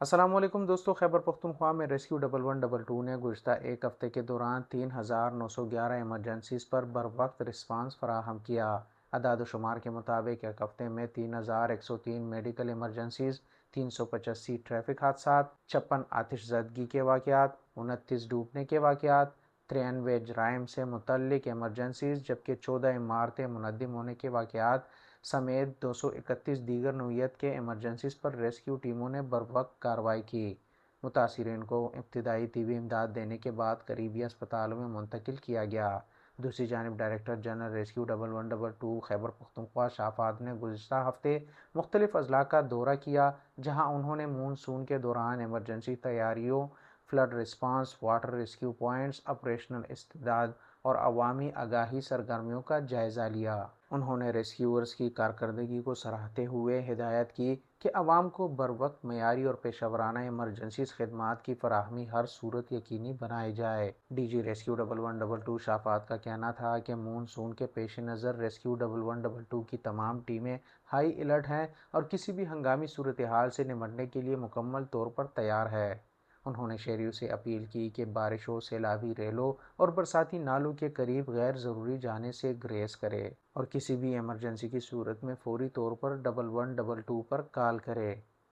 السلام علیکم دوستو، خیبر پختونخوا میں ریسکیو 1122 نے گزشتہ ایک ہفتے کے دوران 3911 ایمرجنسیز پر بروقت رسپانس فراہم کیا۔ اعداد و شمار کے مطابق ایک ہفتے میں 3103 میڈیکل ایمرجنسیز، 385 ٹریفک حادثات، 56 آتش زدگی کے واقعات، 29 ڈوبنے کے واقعات، 93 جرائم سے متعلق ایمرجنسیز جبکہ 14 عمارتیں منہدم ہونے کے واقعات سمیت 231 دیگر نوعیت کے ایمرجنسیز پر ریسکیو ٹیموں نے بروقت کارروائی کی۔ متاثرین کو ابتدائی طبی امداد دینے کے بعد قریبی اسپتالوں میں منتقل کیا گیا۔ دوسری جانب director general rescue 1122 Khyber Pakhtunkhwa شافعات نے گزشتہ ہفتے مختلف اضلاع کا دورہ کیا، جہاں انہوں نے مون سون کے دوران ایمرجنسی تیاریوں، flood response, water rescue points, operational استعداد اور عوامی آگاہی سرگرمیوں کا جائزہ لیا۔ انہوں نے ریسکیورز کی کارکردگی کو سراہتے ہوئے ہدایت کی کہ عوام کو بروقت معیاری اور پیشہ ورانہ ایمرجنسی خدمات کی فراہمی ہر صورت یقینی بنائی جائے۔ ڈی جی ریسکیو 1122 شافعات کا کہنا تھا کہ مون سون کے پیش نظر ریسکیو 1122 کی تمام ٹیمیں ہائی الرٹ ہیں اور کسی بھی ہنگامی صورتحال سے نمٹنے کے لیے مکمل طور پر تیار ہے۔ انہوں نے شہریوں سے اپیل کی کہ بارشوں، سیلابی ریلوں اور برساتی نالوں کے قریب غیر ضروری جانے سے گریز کرے اور کسی بھی ایمرجنسی کی صورت میں فوری طور پر 1122 پر کال کرے۔